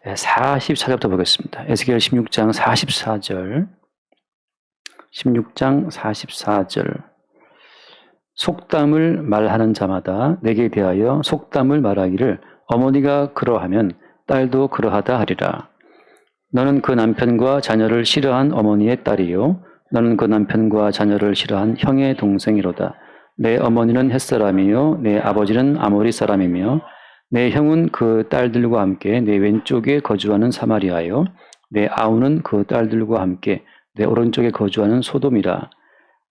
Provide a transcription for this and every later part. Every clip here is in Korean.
44절부터 보겠습니다. 에스겔 16장 44절. 16장 44절. 속담을 말하는 자마다 내게 대하여 속담을 말하기를 어머니가 그러하면 딸도 그러하다 하리라. 너는 그 남편과 자녀를 싫어한 어머니의 딸이요 너는 그 남편과 자녀를 싫어한 형의 동생이로다. 내 어머니는 햇사람이요 내 아버지는 아모리 사람이며 내 형은 그 딸들과 함께 내 왼쪽에 거주하는 사마리아요 내 아우는 그 딸들과 함께 내 오른쪽에 거주하는 소돔이라.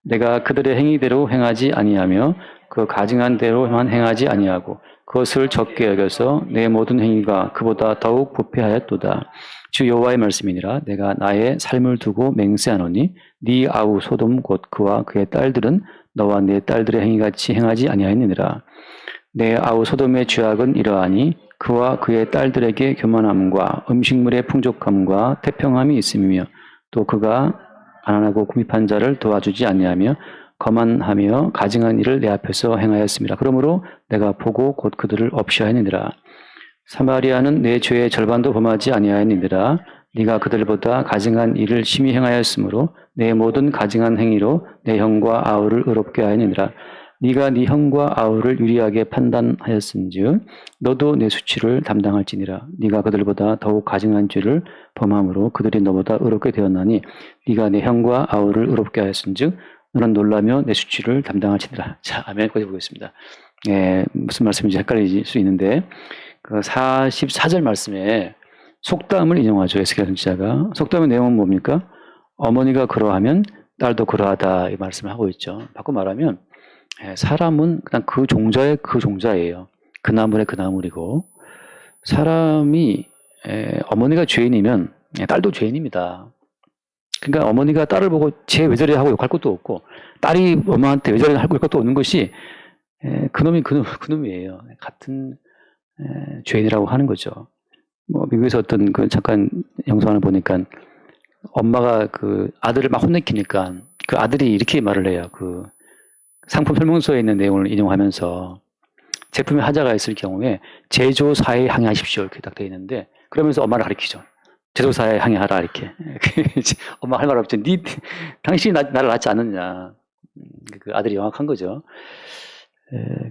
내가 그들의 행위대로 행하지 아니하며 그 가증한 대로만 행하지 아니하고 그것을 적게 여겨서 내 모든 행위가 그보다 더욱 부패하였도다. 주 여호와의 말씀이니라. 내가 나의 삶을 두고 맹세하노니 네 아우 소돔 곧 그와 그의 딸들은 너와 내 딸들의 행위같이 행하지 아니하였느니라. 내 아우 소돔의 죄악은 이러하니 그와 그의 딸들에게 교만함과 음식물의 풍족함과 태평함이 있음이며 또 그가 가난하고 궁핍한 자를 도와주지 아니하며 거만하며 가증한 일을 내 앞에서 행하였습니다. 그러므로 내가 보고 곧 그들을 없이하였느니라. 사마리아는 내 죄의 절반도 범하지 아니하였느니라. 네가 그들보다 가증한 일을 심히 행하였으므로 내 모든 가증한 행위로 내 형과 아우를 의롭게 하였느니라. 네가 네 형과 아우를 유리하게 판단하였은즉 너도 내 수치를 담당할지니라. 네가 그들보다 더욱 가증한 죄를 범함으로 그들이 너보다 의롭게 되었나니 네가 내 형과 아우를 의롭게 하였은즉 너는 놀라며 내 수치를 담당할지니라. 자, 아멘까지 보겠습니다. 무슨 말씀인지 헷갈릴 수 있는데 그 44절 말씀에 속담을 인용하죠. 에스겔 선지자가. 속담의 내용은 뭡니까? 어머니가 그러하면 딸도 그러하다 이 말씀을 하고 있죠. 바꿔 말하면 사람은 그냥 그 종자의 그 종자예요. 그 나물의 그 나물이고 사람이 어머니가 죄인이면 딸도 죄인입니다. 그러니까 어머니가 딸을 보고 쟤 왜 저래 하고 욕할 것도 없고 딸이 엄마한테 왜 저래 하고 욕할 것도 없는 것이 그놈이 그놈이에요. 같은 죄인이라고 하는 거죠. 뭐 미국에서 어떤 그 잠깐 영상을 보니까 엄마가 그 아들을 막 혼내키니까 그 아들이 이렇게 말을 해요. 그 상품 설명서에 있는 내용을 인용하면서 제품에 하자가 있을 경우에 제조사에 항의하십시오 이렇게 딱 되어 있는데 그러면서 엄마를 가리키죠. 제조사에 항의하라 이렇게. 엄마 할 말 없죠. 당신이 나를 낳지 않느냐. 그 아들이 영악한 거죠.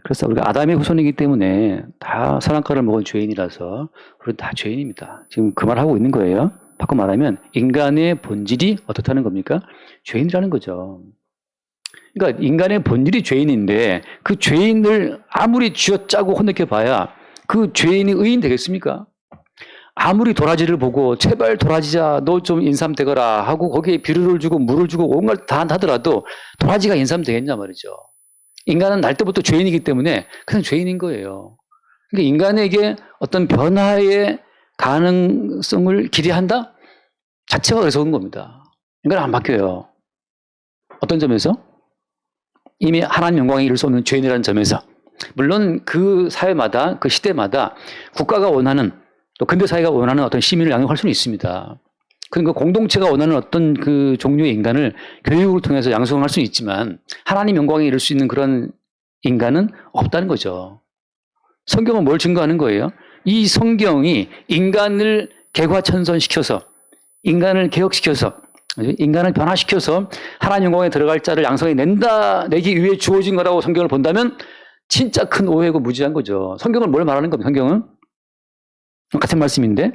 그래서 우리가 아담의 후손이기 때문에 다 선악과를 먹은 죄인이라서 우리는 다 죄인입니다. 지금 그 말하고 있는 거예요. 바꿔 말하면 인간의 본질이 어떻다는 겁니까? 죄인이라는 거죠. 그러니까 인간의 본질이 죄인인데 그 죄인을 아무리 쥐어짜고 혼내켜 봐야 그 죄인이 의인 되겠습니까? 아무리 도라지를 보고 제발 도라지자 너 좀 인삼되거라 하고 거기에 비료를 주고 물을 주고 온갖 다 하더라도 도라지가 인삼되겠냐 말이죠. 인간은 날 때부터 죄인이기 때문에 그냥 죄인인 거예요. 그러니까 인간에게 어떤 변화의 가능성을 기대한다? 자체가 그래서 그런 겁니다. 인간은 안 바뀌어요. 어떤 점에서? 이미 하나님 영광에 이를 수 없는 죄인이라는 점에서. 물론 그 사회마다 그 시대마다 국가가 원하는 또 근대사회가 원하는 어떤 시민을 양육할 수는 있습니다. 그러니까 공동체가 원하는 어떤 그 종류의 인간을 교육을 통해서 양성할 수는 있지만 하나님 영광에 이를 수 있는 그런 인간은 없다는 거죠. 성경은 뭘 증거하는 거예요? 이 성경이 인간을 개과천선시켜서 인간을 개혁시켜서 인간을 변화시켜서 하나님 영광에 들어갈 자를 양성해 내기 위해 주어진 거라고 성경을 본다면 진짜 큰 오해고 무지한 거죠. 성경은 뭘 말하는 겁니까? 성경은 같은 말씀인데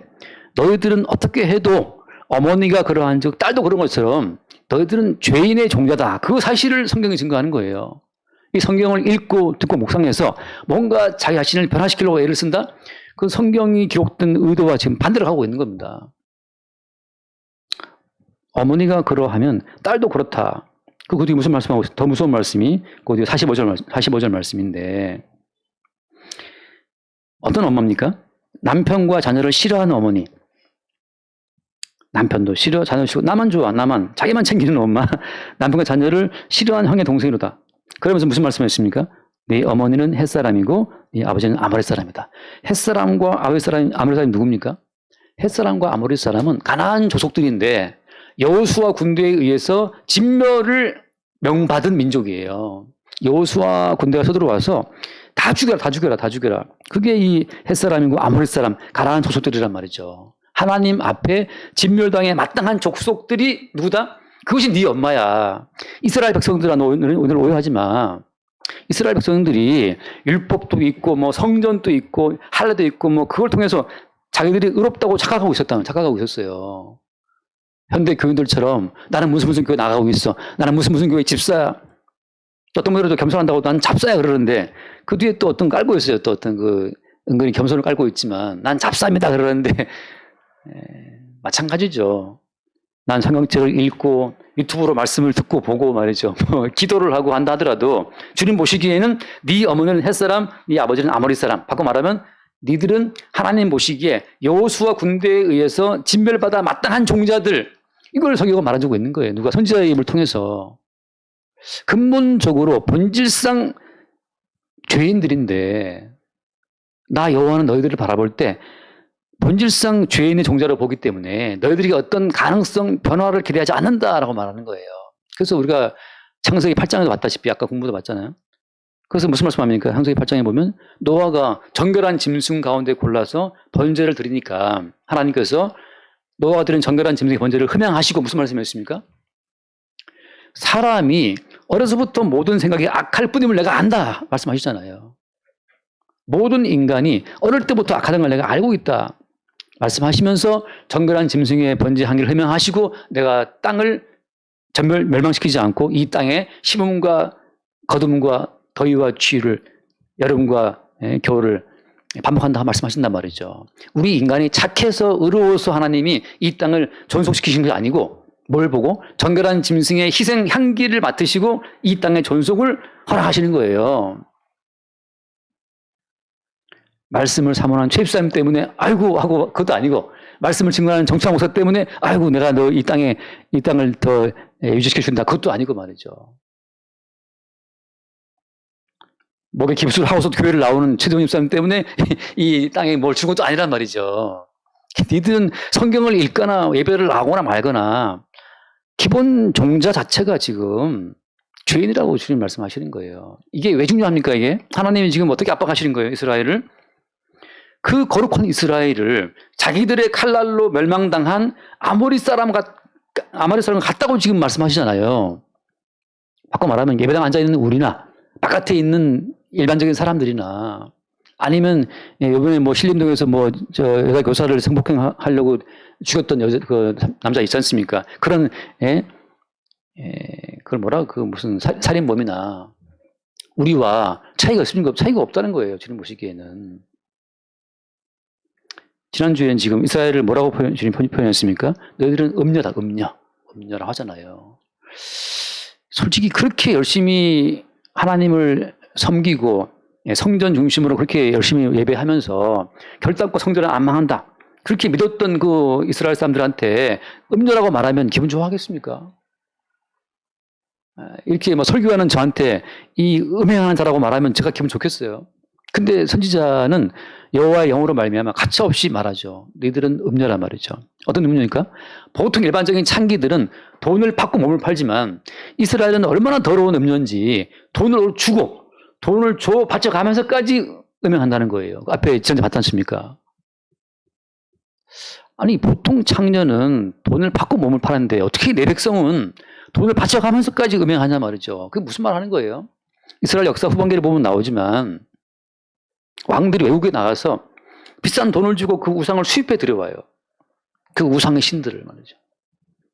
너희들은 어떻게 해도 어머니가 그러한 즉 딸도 그런 것처럼 너희들은 죄인의 종자다. 그 사실을 성경이 증거하는 거예요. 이 성경을 읽고 듣고 묵상해서 뭔가 자기 자신을 변화시키려고 애를 쓴다? 그 성경이 기록된 의도와 지금 반대로 가고 있는 겁니다. 어머니가 그러하면 딸도 그렇다. 그 뒤에 무슨 말씀하고 있어요? 더 무서운 말씀이 그 뒤에 45절 말씀인데 어떤 엄마입니까? 남편과 자녀를 싫어하는 어머니. 남편도 싫어, 자녀 싫어, 나만 좋아, 나만, 자기만 챙기는 엄마. 남편과 자녀를 싫어하는 형의 동생이로다. 그러면서 무슨 말씀했습니까? 네 어머니는 햇사람이고 네 아버지는 아모리 사람이다. 햇사람과 아모리 사람이 누굽니까? 햇사람과 아모리 사람은 가나안 조속들인데 여호수아 군대에 의해서 진멸을 명받은 민족이에요. 여호수아 군대가 서들어와서 다 죽여라. 그게 이 햇사람이고 아모리 사람, 가나안 조속들이란 말이죠. 하나님 앞에 진멸당에 마땅한 족속들이 누구다? 그것이 네 엄마야. 이스라엘 백성들아, 오늘 오해하지 마. 이스라엘 백성들이 율법도 있고 뭐 성전도 있고 할례도 있고 뭐 그걸 통해서 자기들이 의롭다고 착각하고 있었어요. 현대 교인들처럼 나는 무슨 교회 나가고 있어. 나는 무슨 교회 집사야. 어떤 분들도 겸손한다고 난 잡사야 그러는데 그 뒤에 또 어떤 깔고 있어요. 또 어떤 그 은근히 겸손을 깔고 있지만 난 잡사입니다 그러는데 마찬가지죠. 난 성경책을 읽고 유튜브로 말씀을 듣고 보고 말이죠. 기도를 하고 한다 하더라도 주님 보시기에는 네 어머니는 햇사람, 네 아버지는 아모리 사람. 바꿔 말하면 니들은 하나님 보시기에 여호수아 군대에 의해서 진멸받아 마땅한 종자들. 이걸 성경은 말해주고 있는 거예요. 누가 선지자의 입을 통해서. 근본적으로 본질상 죄인들인데 나 여호와는 너희들을 바라볼 때 본질상 죄인의 종자로 보기 때문에 너희들이 어떤 가능성 변화를 기대하지 않는다라고 말하는 거예요. 그래서 우리가 창세기 8장에도 봤다시피 아까 공부도 봤잖아요. 그래서 무슨 말씀합니까? 창세기 8장에 보면 노아가 정결한 짐승 가운데 골라서 번제를 드리니까 하나님께서 노아가 드린 정결한 짐승의 번제를 흠양하시고 무슨 말씀이었습니까? 사람이 어려서부터 모든 생각이 악할 뿐임을 내가 안다 말씀하시잖아요. 모든 인간이 어릴 때부터 악하다는 걸 내가 알고 있다 말씀하시면서 정결한 짐승의 번제 한기를 흠양하시고 내가 땅을 멸망시키지 않고 이 땅에 심음과 거둠과 더위와 추위를 여름과 겨울을 반복한다 말씀하신단 말이죠. 우리 인간이 착해서 의로워서 하나님이 이 땅을 존속시키신 게 아니고 뭘 보고 정결한 짐승의 희생 향기를 맡으시고 이 땅의 존속을 허락하시는 거예요. 말씀을 사모하는 최입사님 때문에 아이고 하고 그것도 아니고 말씀을 증거하는 정치화 목사 때문에 아이고 내가 너 이 땅을 더 유지시켜 준다 그것도 아니고 말이죠. 목에 깁스를 하고서도 교회를 나오는 최동훈 집사님 때문에 이 땅에 뭘 준 것도 아니란 말이죠. 니들은 성경을 읽거나 예배를 하거나 말거나 기본 종자 자체가 지금 죄인이라고 주님 말씀하시는 거예요. 이게 왜 중요합니까 이게? 하나님이 지금 어떻게 압박하시는 거예요 이스라엘을? 그 거룩한 이스라엘을 자기들의 칼날로 멸망당한 아모리 사람 같다고 지금 말씀하시잖아요. 바꿔 말하면 예배당 앉아있는 우리나 바깥에 있는 일반적인 사람들이나 아니면 이번에 뭐 신림동에서 여자 교사를 성폭행하려고 죽였던 그 남자 있지 않습니까? 그런 그걸 무슨 살인범이나 우리와 차이가 없다는 거예요. 주님 보시기에는. 지난주에는 지금 이스라엘을 뭐라고 주님 표현했습니까? 너희들은 음녀라고 하잖아요. 솔직히 그렇게 열심히 하나님을 섬기고 성전 중심으로 그렇게 열심히 예배하면서 결단코 성전을 안 망한다. 그렇게 믿었던 그 이스라엘 사람들한테 음녀라고 말하면 기분 좋아하겠습니까? 이렇게 설교하는 저한테 이 음행하는 자라고 말하면 제가 기분 좋겠어요. 근데 선지자는 여호와의 영으로 말미암아 가차없이 말하죠. 너희들은 음녀란 말이죠. 어떤 음녀입니까? 보통 일반적인 창기들은 돈을 받고 몸을 팔지만 이스라엘은 얼마나 더러운 음녀인지 돈을 주고 돈을 바쳐가면서까지 음행한다는 거예요. 앞에 지난주에 봤지 않습니까? 아니 보통 창녀는 돈을 받고 몸을 파는데 어떻게 내 백성은 돈을 바쳐가면서까지 음행하냐 말이죠. 그게 무슨 말 하는 거예요? 이스라엘 역사 후반기를 보면 나오지만 왕들이 외국에 나가서 비싼 돈을 주고 그 우상을 수입해 들여와요. 그 우상의 신들을 말이죠.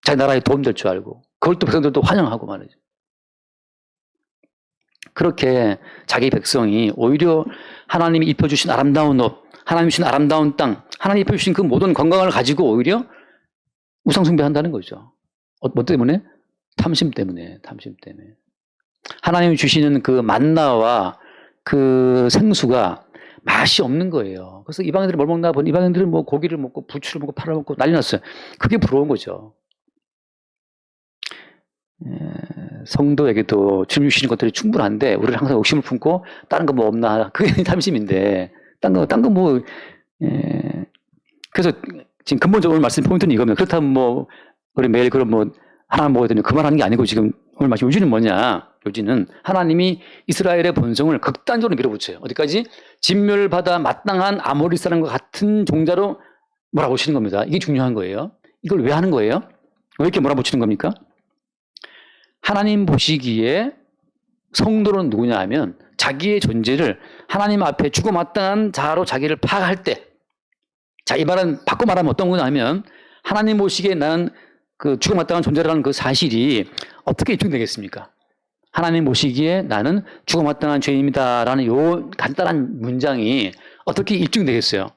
자기 나라에 도움될 줄 알고 그걸 또 백성들도 환영하고 말이죠. 그렇게 자기 백성이 오히려 하나님이 입혀주신 아름다운 옷, 하나님이 주신 아름다운 땅, 하나님이 입혀주신 그 모든 건강을 가지고 오히려 우상 숭배한다는 거죠. 뭐 때문에? 탐심 때문에. 하나님이 주시는 그 만나와 그 생수가 맛이 없는 거예요. 그래서 이방인들이 뭘 먹나 보니 이방인들은 뭐 고기를 먹고 부추를 먹고 파를 먹고 난리 났어요. 그게 부러운 거죠. 성도에게도 주님 주시는 것들이 충분한데 우리는 항상 욕심을 품고 다른 거 뭐 없나 그게 탐심인데 그래서 지금 근본적으로 말씀 포인트는 이겁니다. 그렇다면 우리 매일 그럼 하나 먹어야 되냐 그만하는 게 아니고 지금 오늘 말씀 요지는 뭐냐? 요지는 하나님이 이스라엘의 본성을 극단적으로 밀어붙여요. 어디까지? 진멸받아 마땅한 아모리 사람과 같은 종자로 몰아붙이는 겁니다. 이게 중요한 거예요. 이걸 왜 하는 거예요? 왜 이렇게 몰아붙이는 겁니까? 하나님 보시기에 성도는 누구냐 하면 자기의 존재를 하나님 앞에 죽어마땅한 자로 자기를 파악할 때, 자, 이 말은 바꿔 말하면 어떤 거냐 하면 하나님 보시기에 나는 그 죽어마땅한 존재라는 그 사실이 어떻게 입증되겠습니까? 하나님 보시기에 나는 죽어마땅한 죄인입니다라는 요 간단한 문장이 어떻게 입증되겠어요?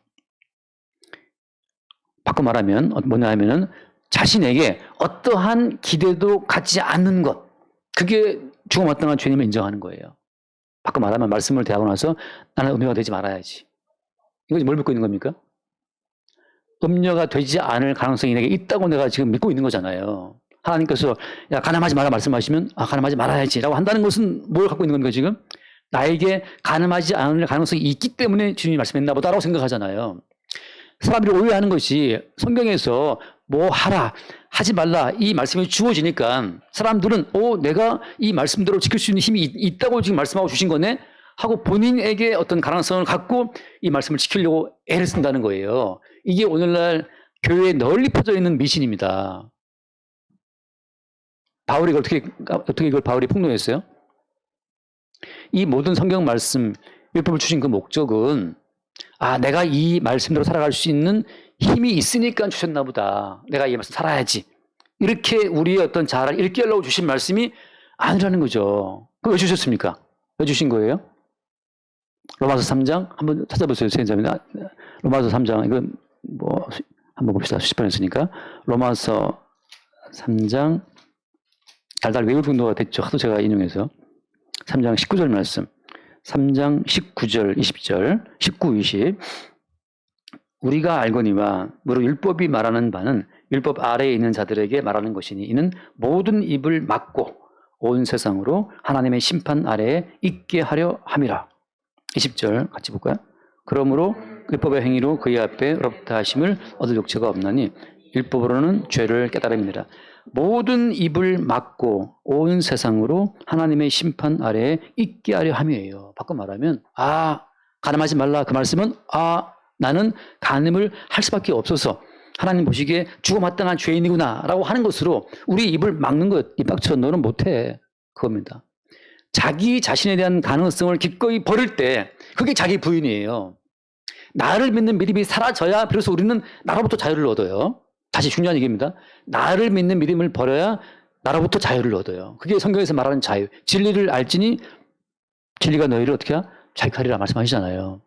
바꿔 말하면 뭐냐 하면은 자신에게 어떠한 기대도 갖지 않는 것, 그게 죽어마땅한 죄인임을 인정하는 거예요. 바꿔 말하면 말씀을 대하고 나서 나는 음녀가 되지 말아야지. 이거 뭘 믿고 있는 겁니까? 음녀가 되지 않을 가능성이 내게 있다고 내가 지금 믿고 있는 거잖아요. 하나님께서 야 간음하지 마라 말씀하시면 간음하지 말아야지라고 한다는 것은 뭘 갖고 있는 겁니까 지금? 나에게 간음하지 않을 가능성이 있기 때문에 주님이 말씀했나 보다라고 생각하잖아요. 사람들이 오해하는 것이 성경에서 뭐 하라 하지 말라 이 말씀이 주어지니까 사람들은 내가 이 말씀대로 지킬 수 있는 힘이 있다고 지금 말씀하고 주신 거네 하고 본인에게 어떤 가능성을 갖고 이 말씀을 지키려고 애를 쓴다는 거예요. 이게 오늘날 교회에 널리 퍼져 있는 미신입니다. 바울이 어떻게 이걸 바울이 폭로했어요? 이 모든 성경 말씀 율법을 주신 그 목적은 내가 이 말씀대로 살아갈 수 있는 힘이 있으니까 주셨나 보다. 내가 이 말씀 살아야지. 이렇게 우리의 어떤 자아를 읽게 하려고 주신 말씀이 아니라는 거죠. 그럼 왜 주셨습니까? 왜 주신 거예요? 로마서 3장 한번 찾아보세요. 선생님. 로마서 3장 이건 뭐 한번 봅시다. 수십 번 했으니까. 로마서 3장 달달 외울 정도가 됐죠. 하도 제가 인용해서. 3장 19절 말씀. 3장 19절, 20절, 19, 20. 우리가 알거니와 무릇 율법이 말하는 바는 율법 아래에 있는 자들에게 말하는 것이니 이는 모든 입을 막고 온 세상으로 하나님의 심판 아래에 있게 하려 함이라. 20절 같이 볼까요? 그러므로 율법의 행위로 그의 앞에 의롭다 하심을 얻을 욕처가 없나니 율법으로는 죄를 깨달음이니라. 모든 입을 막고 온 세상으로 하나님의 심판 아래에 있게 하려 함이에요. 바꿔 말하면 간음하지 말라 그 말씀은 나는 간음을 할 수밖에 없어서 하나님 보시기에 죽어마땅한 죄인이구나 라고 하는 것으로 우리 입을 막는 것. 입 닥쳐 너는 못해. 그겁니다. 자기 자신에 대한 가능성을 기꺼이 버릴 때 그게 자기 부인이에요. 나를 믿는 믿음이 사라져야 비로소 우리는 나로부터 자유를 얻어요. 다시 중요한 얘기입니다. 나를 믿는 믿음을 버려야 나로부터 자유를 얻어요. 그게 성경에서 말하는 자유. 진리를 알지니 진리가 너희를 어떻게 자유하리라 말씀하시잖아요.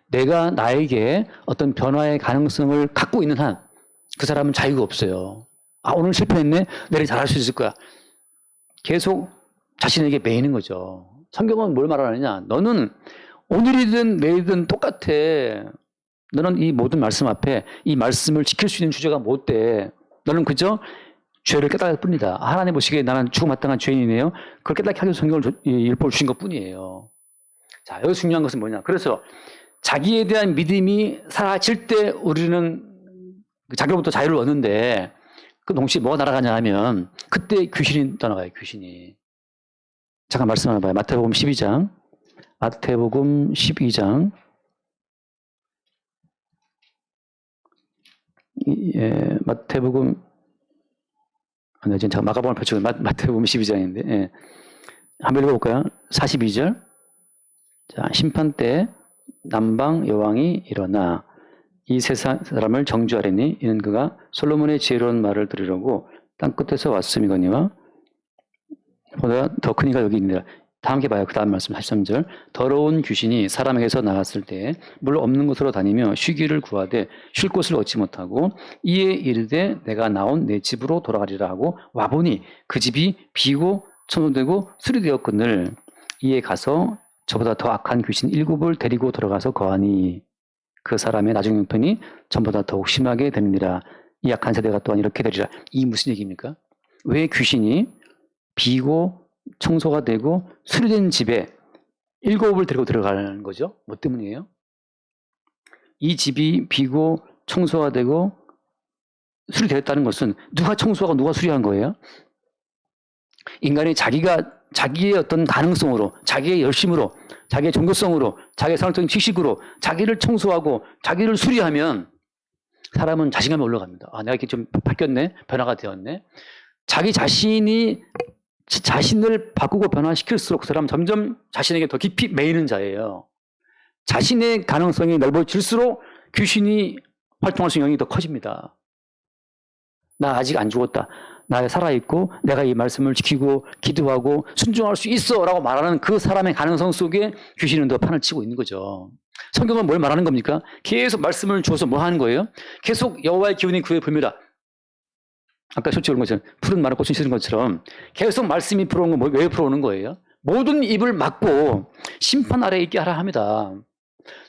내가 나에게 어떤 변화의 가능성을 갖고 있는 한 그 사람은 자유가 없어요. 오늘 실패했네. 내일 잘할 수 있을 거야. 계속 자신에게 매이는 거죠. 성경은 뭘 말하느냐. 너는 오늘이든 내일이든 똑같아. 너는 이 모든 말씀 앞에 이 말씀을 지킬 수 있는 주제가 못 돼. 너는 그저 죄를 깨달을 뿐이다. 하나님 보시기에 나는 죽어마땅한 죄인이네요. 그걸 깨닫게 하기 위해서 성경을 율법을 주신 것 뿐이에요. 자, 여기 중요한 것은 뭐냐. 그래서 자기에 대한 믿음이 사라질 때 우리는 자기로부터 자유를 얻는데 그 동시에 뭐가 날아가냐 하면 그때 귀신이 떠나가요. 귀신이. 잠깐 말씀 하나 봐요. 마태복음 12장. 마태복음 12장. 마태복음 지금 제가 마가복음을 펼치고 마태복음 12장인데 한번 읽어볼까요? 42절. 자, 심판 때 남방 여왕이 일어나 이 세상 사람을 정죄하리니 이는 그가 솔로몬의 지혜로운 말을 들으려고 땅끝에서 왔음이거니와 보다 더 큰 이가 여기 있느니라. 다 함께 봐요. 그 다음 말씀 43절. 더러운 귀신이 사람에게서 나왔을 때 물 없는 곳으로 다니며 쉬기를 구하되 쉴 곳을 얻지 못하고 이에 이르되 내가 나온 내 집으로 돌아가리라 하고 와보니 그 집이 비고 천호되고 수리되었거늘 이에 가서 저보다 더 악한 귀신 7을 데리고 들어가서 거하니 그 사람의 나중 형편이 전보다 더욱 심하게 되느니라. 이 악한 세대가 또한 이렇게 되리라. 이 무슨 얘기입니까? 왜 귀신이 비고 청소가 되고 수리된 집에 7을 데리고 들어가는 거죠? 뭐 때문이에요? 이 집이 비고 청소가 되고 수리되었다는 것은 누가 청소하고 누가 수리한 거예요? 인간이 자기의 어떤 가능성으로, 자기의 열심으로, 자기의 종교성으로, 자기의 생활적인 지식으로 자기를 청소하고 자기를 수리하면 사람은 자신감이 올라갑니다. 아, 내가 이렇게 좀 바뀌었네? 변화가 되었네? 자기 자신이 자신을 바꾸고 변화시킬수록 그 사람은 점점 자신에게 더 깊이 매이는 자예요. 자신의 가능성이 넓어질수록 귀신이 활동할 수 있는 영역이 더 커집니다. 나 아직 안 죽었다. 나 살아있고 내가 이 말씀을 지키고 기도하고 순종할 수 있어 라고 말하는 그 사람의 가능성 속에 귀신은 더 판을 치고 있는 거죠. 성경은 뭘 말하는 겁니까? 계속 말씀을 주어서 뭐 하는 거예요? 계속 여호와의 기운이 그에 불미라. 아까 솔직히 그런 것처럼 푸른 마른 꽃은 시든 것처럼 계속 말씀이 불어오는 건 왜 불어오는 거예요? 모든 입을 막고 심판 아래에 있게 하라 합니다.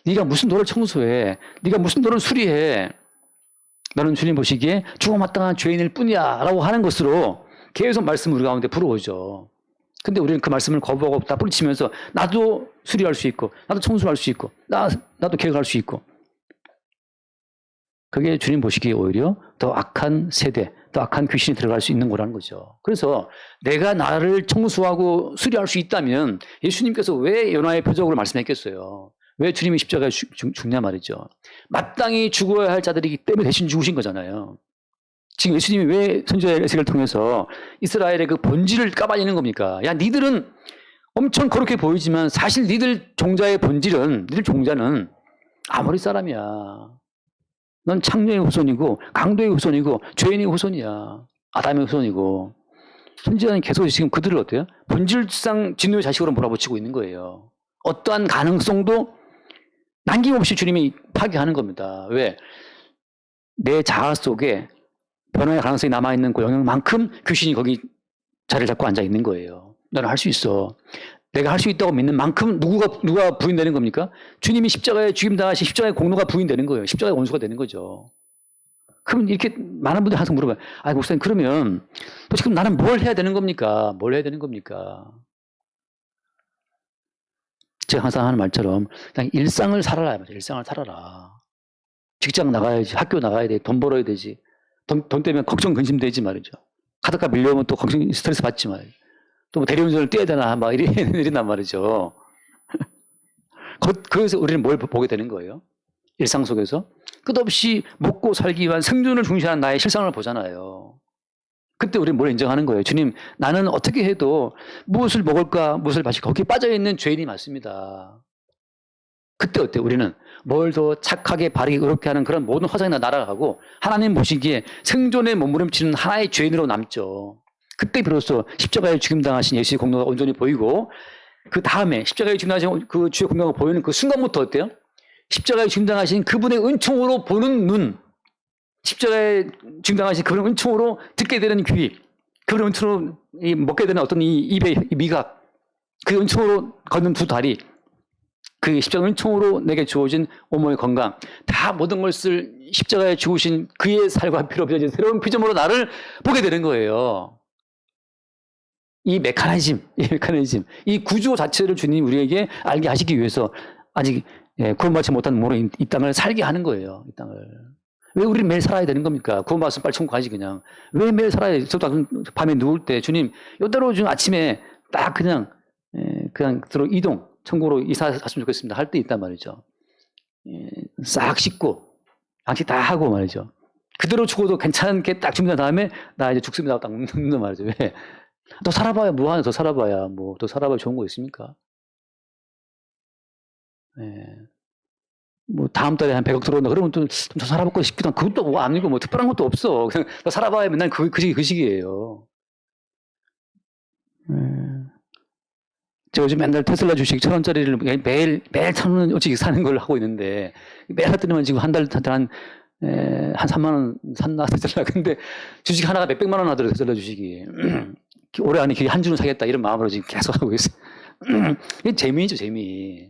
네가 무슨 도를 청소해? 네가 무슨 도를 수리해? 너는 주님 보시기에 죽어마땅한 죄인일 뿐이야 라고 하는 것으로 계속 말씀을 우리 가운데 불어오죠. 근데 우리는 그 말씀을 거부하고 다 뿌리치면서 나도 수리할 수 있고 나도 청소할 수 있고 나도 개혁할 수 있고, 그게 주님 보시기에 오히려 더 악한 세대, 더 악한 귀신이 들어갈 수 있는 거라는 거죠. 그래서 내가 나를 청소하고 수리할 수 있다면 예수님께서 왜 요나의 표적으로 말씀했겠어요? 왜 주님이 십자가에 죽냐 말이죠. 마땅히 죽어야 할 자들이기 때문에 대신 죽으신 거잖아요. 지금 예수님이 왜 선지자 에스겔을 통해서 이스라엘의 그 본질을 까발리는 겁니까? 야, 니들은 엄청 거룩해 보이지만 사실 니들 종자의 본질은, 니들 종자는 아모리 사람이야. 넌 창녀의 후손이고 강도의 후손이고 죄인의 후손이야. 아담의 후손이고. 선지자는 계속 지금 그들을 어때요? 본질상 진노의 자식으로 몰아붙이고 있는 거예요. 어떠한 가능성도 남김없이 주님이 파괴하는 겁니다. 왜? 내 자아 속에 변화의 가능성이 남아있는 그 영역만큼 귀신이 거기 자리를 잡고 앉아있는 거예요. 너는 할 수 있어. 내가 할 수 있다고 믿는 만큼 누가 부인되는 겁니까? 주님이 십자가에 죽임당하신 십자가의 공로가 부인되는 거예요. 십자가의 원수가 되는 거죠. 그럼 이렇게 많은 분들이 항상 물어봐요. 아, 목사님, 그러면 또 지금 나는 뭘 해야 되는 겁니까? 뭘 해야 되는 겁니까? 제가 항상 하는 말처럼 그냥 일상을 살아라. 일상을 살아라. 직장 나가야지. 학교 나가야 돼. 돈 벌어야 되지. 돈 때문에 걱정 근심되지 말이죠. 카드값 밀려오면 또 걱정 스트레스 받지 말이죠. 또 뭐 대리운전을 떼야 되나 막 이런단 말이죠. 그래서 우리는 뭘 보게 되는 거예요? 일상 속에서 끝없이 먹고 살기 위한 생존을 중시하는 나의 실상을 보잖아요. 그때 우리는 뭘 인정하는 거예요? 주님, 나는 어떻게 해도 무엇을 먹을까, 무엇을 마실까 거기에 빠져있는 죄인이 맞습니다. 그때 어때요? 우리는 뭘 더 착하게 바르게 의롭게 하는 그런 모든 화상이 다 날아가고 하나님 보시기에 생존에 몸부림치는 하나의 죄인으로 남죠. 그때 비로소 십자가에 죽임당하신 예수의 공로가 온전히 보이고, 그 다음에 십자가에 죽임당하신 그 주의 공로가 보이는 그 순간부터 어때요? 십자가에 죽임당하신 그분의 은총으로 보는 눈, 십자가에 죽임당하신 그분의 은총으로 듣게 되는 귀, 그분의 은총으로 먹게 되는 어떤 이 입의 미각, 그 은총으로 걷는 두 다리, 그 십자가 은총으로 내게 주어진 온몸의 건강, 다 모든 것을 십자가에 죽으신 그의 살과 피로 빚어진 새로운 피조물로 나를 보게 되는 거예요. 이 메커니즘, 이 구조 자체를 주님 우리에게 알게 하시기 위해서 아직 구원받지 못한 몸으로 이 땅을 살게 하는 거예요. 이 땅을. 왜 우리는 매일 살아야 되는 겁니까? 구원받으면 빨리 천국 가지 그냥. 왜 매일 살아야 돼? 밤에 누울 때 주님 이대로 지금 아침에 딱 그냥 들어 이동, 천국으로 이사했으면 좋겠습니다. 할 때 있단 말이죠. 싹 씻고 양치 다 하고 말이죠. 그대로 죽어도 괜찮게 딱 죽는 다음에 나 이제 죽습니다. 딱 묻는 말이죠. 왜? 더 살아봐야 뭐하나 더 살아봐야 뭐 더 살아봐야 좋은 거 있습니까? 뭐 다음 달에 한 100억 들어온다 그러면 좀 더 살아볼까 싶기도 하고 그것도 뭐 아니고 뭐 특별한 것도 없어. 그냥 더 살아봐야 맨날 그 시기예요. 제가 요즘 맨날 테슬라 주식 1,000원짜리를 매일 1,000원 어치 사는 걸 하고 있는데 매일 했더니만 지금 한 한 3만 원 샀나 테슬라. 근데 주식 하나가 몇백만 원 하더라고요. 테슬라 주식이. 올해 안에 한 주는 사겠다 이런 마음으로 지금 계속 하고 있어요. 이게 재미죠, 재미.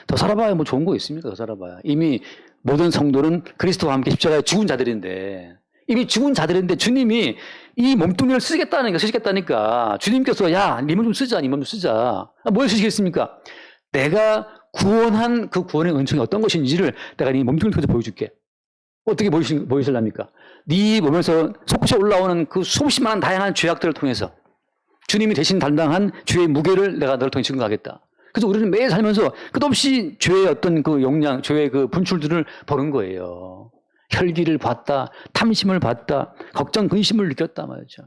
더 살아봐야 뭐 좋은 거 있습니까? 더 살아봐야. 이미 모든 성도는 그리스도와 함께 십자가에 죽은 자들인데, 이미 죽은 자들인데 주님이 이 몸뚱이를 쓰시겠다니까. 주님께서 야, 네 몸 좀 쓰자, 네 몸 좀 쓰자. 뭘 쓰시겠습니까? 내가 구원한 그 구원의 은총이 어떤 것인지를 내가 네 몸뚱이를 통해서 보여줄게. 어떻게 보이실랍니까? 네 몸에서 솟구쳐 올라오는 그 수없이 많은 다양한 죄악들을 통해서 주님이 대신 담당한 죄의 무게를 내가 너를 통해 증거하겠다. 그래서 우리는 매일 살면서 끝없이 죄의 어떤 그 용량, 죄의 그 분출들을 보는 거예요. 혈기를 봤다, 탐심을 봤다, 걱정, 근심을 느꼈다 말이죠.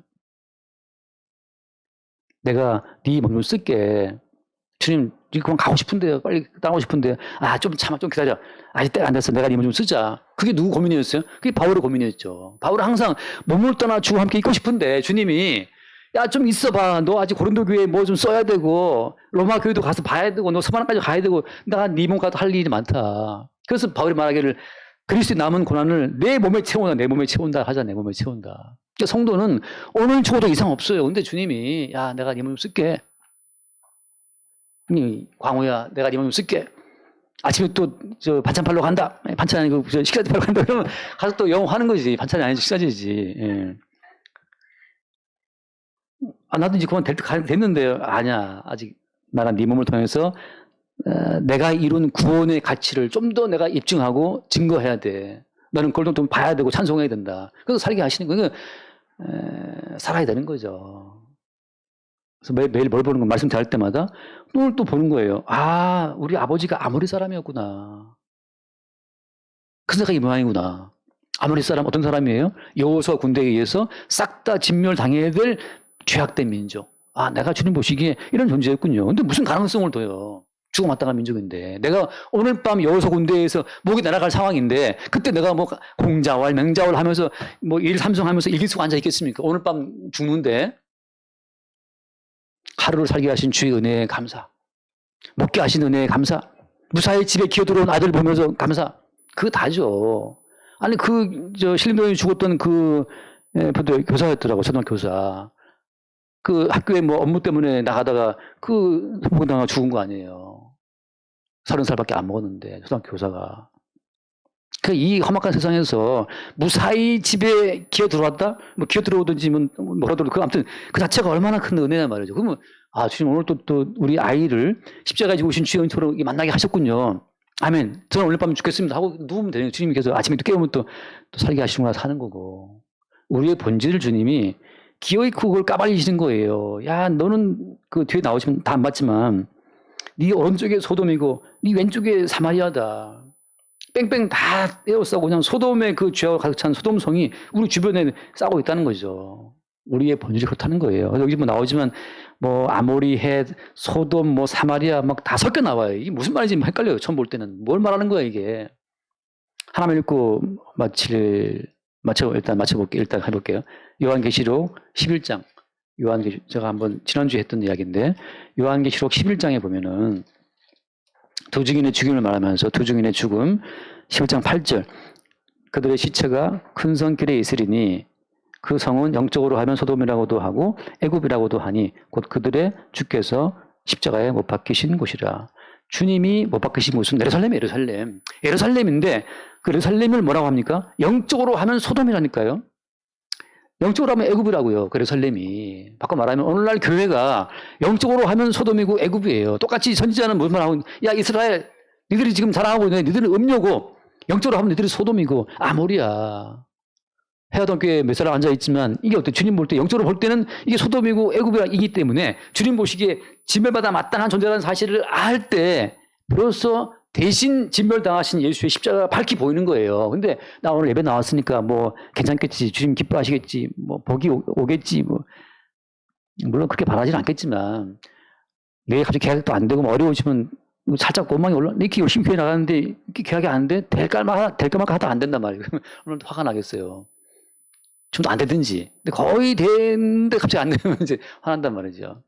내가 네 몸을 쓸게. 주님, 그만 가고 싶은데요. 빨리 따라오고 싶은데. 아, 좀 참아, 좀 기다려. 아직 때가 안 됐어. 내가 네 몸 좀 쓰자. 그게 누구 고민이었어요? 그게 바울의 고민이었죠. 바울은 항상 몸을 떠나 주와 함께 있고 싶은데 주님이 야, 좀 있어봐. 너 아직 고린도 교회에 뭐 좀 써야 되고 로마 교회도 가서 봐야 되고 너 서바나까지 가야 되고 내가 네 몸 가도 할 일이 많다. 그래서 바울이 말하기를 그리스도의 남은 고난을 내 몸에 채운다. 내 몸에 채운다. 하자. 내 몸에 채운다. 그러니까 성도는 오늘 죽어도 이상 없어요. 근데 주님이 야, 내가 네 몸 좀 쓸게. 광우야, 내가 네 몸 좀 쓸게. 아침에 또 저 반찬 팔러 간다. 반찬 아니고 식사지 팔러 간다. 그러면 가서 또 영업하는 거지. 반찬이 아니지 식사지지. 예. 아, 나도 이제 그만 됐는데요. 아니야. 아직 나는 네 몸을 통해서 내가 이룬 구원의 가치를 좀 더 내가 입증하고 증거해야 돼. 너는 그걸 좀 봐야 되고 찬송해야 된다. 그래서 살게 하시는 거는 살아야 되는 거죠. 그래서 매일 뭘 보는 거 말씀 드릴 때마다 오늘 또 보는 거예요. 아, 우리 아버지가 아모리 사람이었구나. 큰 생각이 이 모양이구나. 아모리 사람 어떤 사람이에요? 여호수아 군대에 의해서 싹 다 진멸당해야 될 죄악된 민족. 아, 내가 주님 보시기에 이런 존재였군요. 근데 무슨 가능성을 둬요? 죽어 마땅한 민족인데. 내가 오늘 밤 여호수아 군대에서 목이 날아갈 상황인데 그때 내가 뭐 공자왈 맹자왈 하면서 뭐 일삼성하면서 일기 쓰고 앉아 있겠습니까? 오늘 밤 죽는데. 하루를 살게 하신 주의 은혜에 감사. 먹게 하신 은혜에 감사. 무사히 집에 기어들어온 아들 보면서 감사. 그거 다죠. 아니, 신림동에 죽었던 교사였더라고, 초등학교 교사. 그 학교에 뭐 업무 때문에 나가다가 소폭당하고 죽은 거 아니에요. 30살밖에 안 먹었는데, 초등학교 교사가. 이 험악한 세상에서 무사히 집에 기어 들어왔다? 뭐 기어 들어오든지 뭐라도 아무튼 그 자체가 얼마나 큰 은혜냐 말이죠. 그러면 아, 주님 오늘 또 우리 아이를 십자가에 지고 오신 주의 은총으로 만나게 하셨군요. 아멘. 저는 오늘 밤에 죽겠습니다 하고 누우면 되는 주님께서 아침에 또 깨우면 또 살게 하시구나 사는 거고. 우리의 본질을 주님이 기어이 크고 그걸 까발리시는 거예요. 야, 너는 그 뒤에 나오시면 다 안 맞지만 네 오른쪽에 소돔이고 네 왼쪽에 사마리아다. 뺑뺑 다 에워싸고 그냥 소돔의 그 죄와 가득 찬 소돔성이 우리 주변에 싸고 있다는 거죠. 우리의 본질이 그렇다는 거예요. 여기 뭐 나오지만 뭐 아모리, 헷, 소돔, 뭐 사마리아 막 다 섞여 나와요. 이게 무슨 말인지 헷갈려요. 처음 볼 때는. 뭘 말하는 거야 이게. 하나만 읽고 일단 맞춰볼게요. 일단 해볼게요. 요한계시록 11장. 제가 한번 지난주에 했던 이야기인데 요한계시록 11장에 보면은 두 증인의 죽임을 말하면서 두 증인의 죽음 11장 8절 그들의 시체가 큰 성길에 있으리니 그 성은 영적으로 하면 소돔이라고도 하고 애굽이라고도 하니 곧 그들의 주께서 십자가에 못 박히신 곳이라. 주님이 못 박히신 곳은 예루살렘인데 그 예루살렘을 뭐라고 합니까? 영적으로 하면 소돔이라니까요. 영적으로 하면 애굽이라고요. 그 예루살렘이. 바꿔 말하면 오늘날 교회가 영적으로 하면 소돔이고 애굽이에요. 똑같이 선지자는 무슨 말하고 야 이스라엘 니들이 지금 자랑하고 있는데 니들은 음료고 영적으로 하면 니들이 소돔이고 아모리야. 해화동교회 몇 사람 앉아있지만 이게 어때? 주님 볼 때 영적으로 볼 때는 이게 소돔이고 애굽이기 때문에 주님 보시기에 진멸받아 마땅한 존재라는 사실을 알 때 비로소 대신 진멸당하신 예수의 십자가가 밝히 보이는 거예요. 근데 나 오늘 예배 나왔으니까 뭐 괜찮겠지. 주님 기뻐하시겠지. 뭐 복이 오겠지. 뭐 물론 그렇게 바라지는 않겠지만 내일 갑자기 계약도 안 되고 뭐 어려우시면 살짝 고망이 이렇게 열심히 교회 나가는데 이렇게 계약이 안 돼? 될까 말까 하다 안 된단 말이에요. 오늘 화가 나겠어요. 좀 더 안 되든지. 근데 거의 되는데 갑자기 안 되면 이제 화난단 말이죠.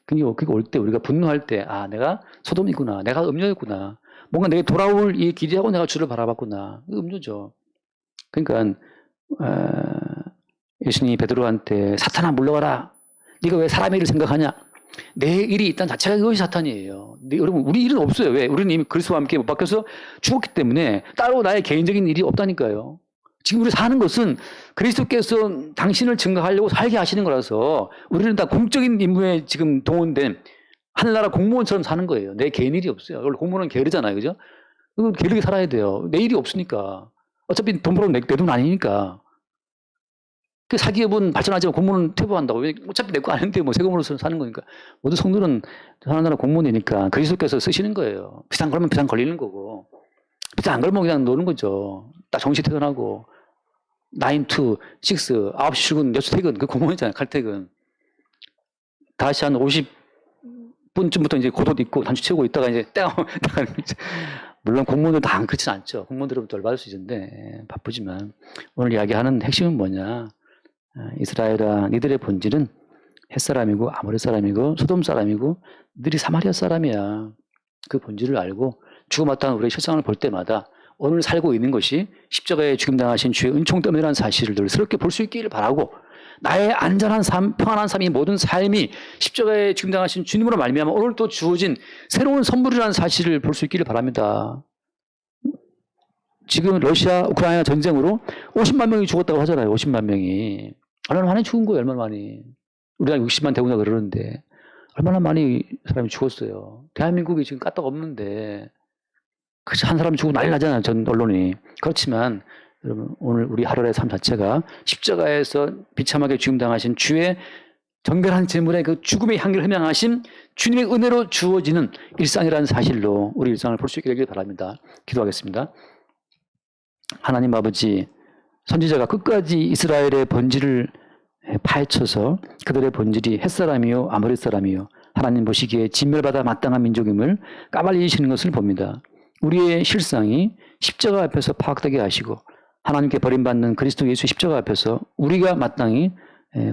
그게 올 때 우리가 분노할 때 아 내가 소돔이구나. 내가 음료였구나. 뭔가 내게 돌아올 이 기대하고 내가 주를 바라봤구나. 이거 음료죠. 그러니까 예수님이 베드로한테 사탄아 물러가라. 네가 왜 사람의 일을 생각하냐. 내 일이 있다는 자체가 그것이 사탄이에요. 여러분 우리 일은 없어요. 왜? 우리는 이미 그리스도와 함께 못 박혀서 죽었기 때문에 따로 나의 개인적인 일이 없다니까요. 지금 우리 사는 것은 그리스도께서 당신을 증거하려고 살게 하시는 거라서 우리는 다 공적인 임무에 지금 동원된 하늘나라 공무원처럼 사는 거예요. 내 개인 일이 없어요. 원래 공무원은 게으르잖아요. 그죠? 게으르게 살아야 돼요. 내 일이 없으니까. 어차피 돈 벌어면 내 돈 아니니까. 그 사기업은 발전하지만 공무원은 퇴보한다고. 어차피 내 거 아닌데 뭐 세금으로서 사는 거니까. 모두 성도는 하나나라 공무원이니까 그리스도께서 쓰시는 거예요. 비상 걸면 비상 걸리는 거고. 비상 안 걸면 그냥 노는 거죠. 딱 정시 퇴근하고 9 to 6, 9시 출근, 6시 퇴근. 그 공무원이잖아요. 칼퇴근. 다시 한 50분쯤부터 이제 겉옷 입고 단추 채우고 있다가 이제 땡! 물론 공무원들 다 안 그렇진 않죠. 공무원들은 덜 받을 수 있는데 바쁘지만 오늘 이야기하는 핵심은 뭐냐. 이스라엘아, 니들의 본질은 햇사람이고 아모레 사람이고 소돔 사람이고 너희들이 사마리아 사람이야. 그 본질을 알고 죽어마땅한 우리의 실상을 볼 때마다 오늘 살고 있는 것이 십자가에 죽임당하신 주의 은총 때문이라는 사실을 늘 새롭게 볼 수 있기를 바라고 나의 안전한 삶, 평안한 삶, 이 모든 삶이 십자가에 죽임당하신 주님으로 말미암아 오늘 또 주어진 새로운 선물이라는 사실을 볼 수 있기를 바랍니다. 지금 러시아, 우크라이나 전쟁으로 50만 명이 죽었다고 하잖아요. 50만 명이. 얼마나 많이 죽은 거예요. 얼마나 많이. 우리가 60만 대구나 그러는데 얼마나 많이 사람이 죽었어요. 대한민국이 지금 까딱 없는데 그치, 한 사람 죽고 난리 나잖아요. 전 언론이. 그렇지만 여러분 오늘 우리 하루의 삶 자체가 십자가에서 비참하게 죽임당하신 주의 정결한 제물의 그 죽음의 향기를 흠양하신 주님의 은혜로 주어지는 일상이라는 사실로 우리 일상을 볼 수 있게 되길 바랍니다. 기도하겠습니다. 하나님 아버지, 선지자가 끝까지 이스라엘의 본질을 파헤쳐서 그들의 본질이 햇사람이요 아모레 사람이요 하나님 보시기에 진멸받아 마땅한 민족임을 까발리시는 것을 봅니다. 우리의 실상이 십자가 앞에서 파악되게 하시고 하나님께 버림받는 그리스도 예수 십자가 앞에서 우리가 마땅히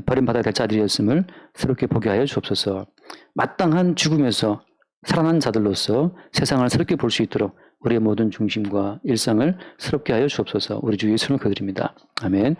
버림받아야 될 자들이었음을 새롭게 보게 하여 주옵소서. 마땅한 죽음에서 살아난 자들로서 세상을 새롭게 볼 수 있도록 우리의 모든 중심과 일상을 새롭게 하여 주옵소서. 우리 주 예수를 기도드립니다. 아멘.